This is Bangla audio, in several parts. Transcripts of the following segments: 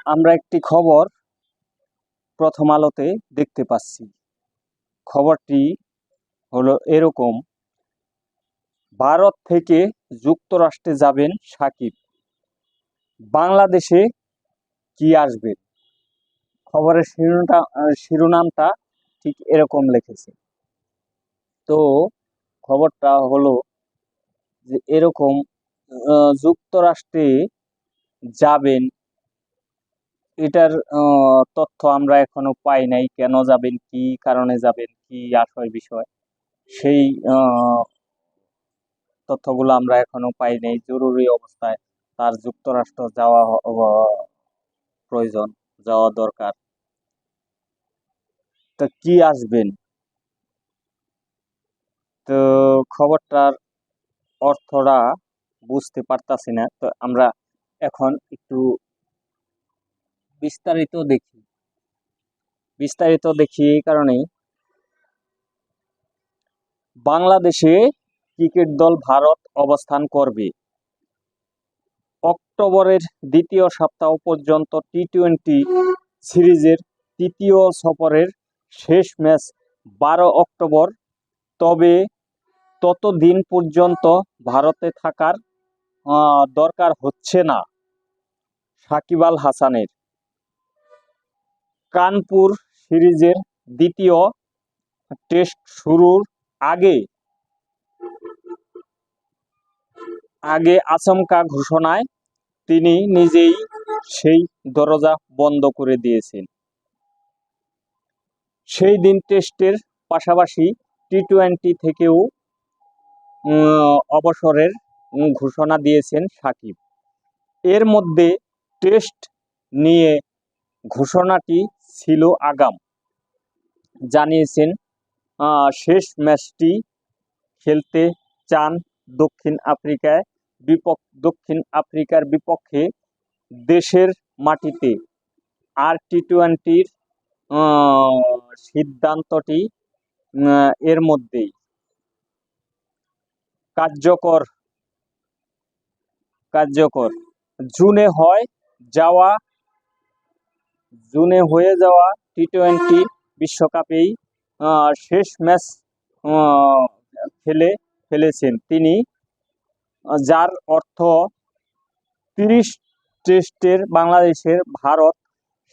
আমরা একটি খবর প্রথম আলোতে দেখতে পাচ্ছি। খবরটি হলো এরকম: ভারত থেকে যুক্তরাষ্ট্রে যাবেন সাকিব, বাংলাদেশে কি আসবে। খবরের শিরোনামটা ঠিক এরকম লিখেছে। তো খবরটা হলো যে এরকম, যুক্তরাষ্ট্রে যাবেন, এটার তথ্য আমরা এখনো পাই নাই। কেন যাবেন, কি কারণে যাবেন, কি আসল বিষয়, সেই তথ্যগুলো আমরা এখনো পাই নাই। জরুরি অবস্থায় তার যুক্তরাষ্ট্র যাওয়া প্রয়োজন, যাওয়া দরকার। তো কি আসবেন, তো খবরটার অর্থটা বুঝতে পারতাছি না। তো আমরা এখন একটু বিস্তারিত দেখি এই কারণেই, বাংলাদেশে ক্রিকেট দল ভারত অবস্থান করবে। অক্টোবরের দ্বিতীয় সপ্তাহ পর্যন্ত টি-20 সিরিজের তৃতীয় সফরের শেষ ম্যাচ 12 অক্টোবর। তবে ততদিন পর্যন্ত ভারতে থাকার দরকার হচ্ছে না সাকিব আল হাসানের। কানপুর সিরিজের দ্বিতীয় টেস্ট শুরুর আগে আচমকা ঘোষণায় তিনি নিজেই সেই দরজা বন্ধ করে দিয়েছেন। সেই দিন টেস্টের পাশাপাশি টি-20 থেকেও অবসরের ঘোষণা দিয়েছেন সাকিব। এর মধ্যে টেস্ট নিয়ে ঘোষণাটি ছিল আগাম। জানিয়েছেন শেষ ম্যাচটি খেলতে চান দক্ষিণ আফ্রিকার বিপক্ষে দেশের মাটিতে। আর টি-20-র সিদ্ধান্তটি এর মধ্যেই কার্যকর। জুনে হয়ে যাওয়া টি-20 বিশ্বকাপেই শেষ ম্যাচ খেলে ফেলেছেন তিনি, যার অর্থ 30 টেস্টের বাংলাদেশের ভারত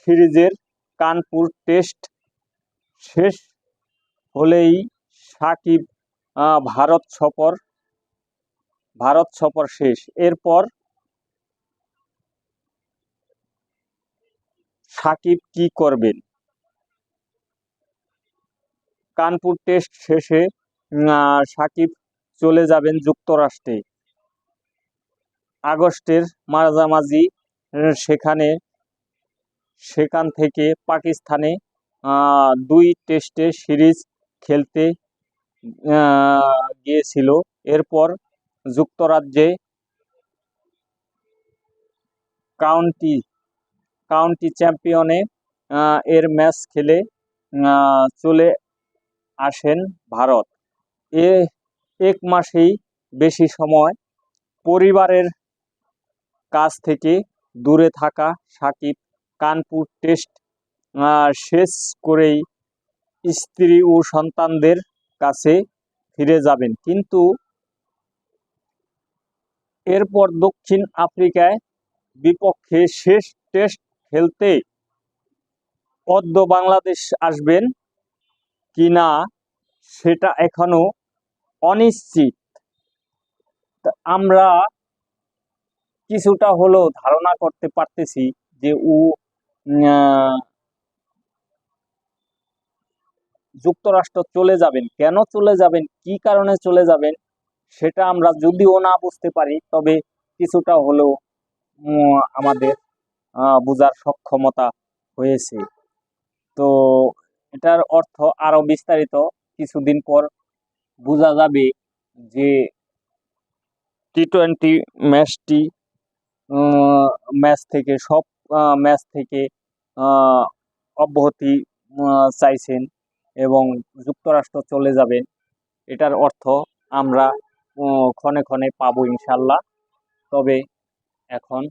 সিরিজের কানপুর টেস্ট শেষ হলেই সাকিব ভারত সফর শেষ। এরপর সাকিব কি করবেন? কানপুর টেস্ট শেষে সাকিব চলে যাবেন যুক্তরাষ্ট্রে। আগস্টের মাঝামাঝি সেখান থেকে পাকিস্তানে 2 টেস্টে সিরিজ খেলতে গিয়েছিল। এরপর যুক্তরাজ্যে কাউন্টি চ্যাম্পিয়নে এর ম্যাচ খেলে চলে আসেন ভারত। এক মাসেই বেশি সময় পরিবারের কাছ থেকে দূরে থাকা সাকিব কানপুর টেস্ট শেষ করেই স্ত্রী ও সন্তানদের কাছে ফিরে যাবেন। কিন্তু এরপর দক্ষিণ আফ্রিকায় বিপক্ষে শেষ টেস্ট খেলতে অদ্য বাংলাদেশ আসবেন কিনা সেটা এখনো অনিশ্চিত। আমরা কিছুটা হলেও ধারণা করতে পারতেছি যে যুক্তরাষ্ট্র চলে যাবেন। কেন চলে যাবেন, কি কারণে চলে যাবেন, সেটা আমরা যদিও না বুঝতে পারি, তবে কিছুটা হলেও আমাদের বোঝার সক্ষমতা হয়েছে। তো এটার অর্থ আরো বিস্তারিত কিছুদিন পর বোঝা যাবে যে টি-20 সব ম্যাচ থেকে অব্যাহতি চাইছেন এবং যুক্তরাষ্ট্র চলে যাবেন। এটার অর্থ আমরা ক্ষণে ক্ষণে পাবো ইনশাল্লাহ। তবে এখন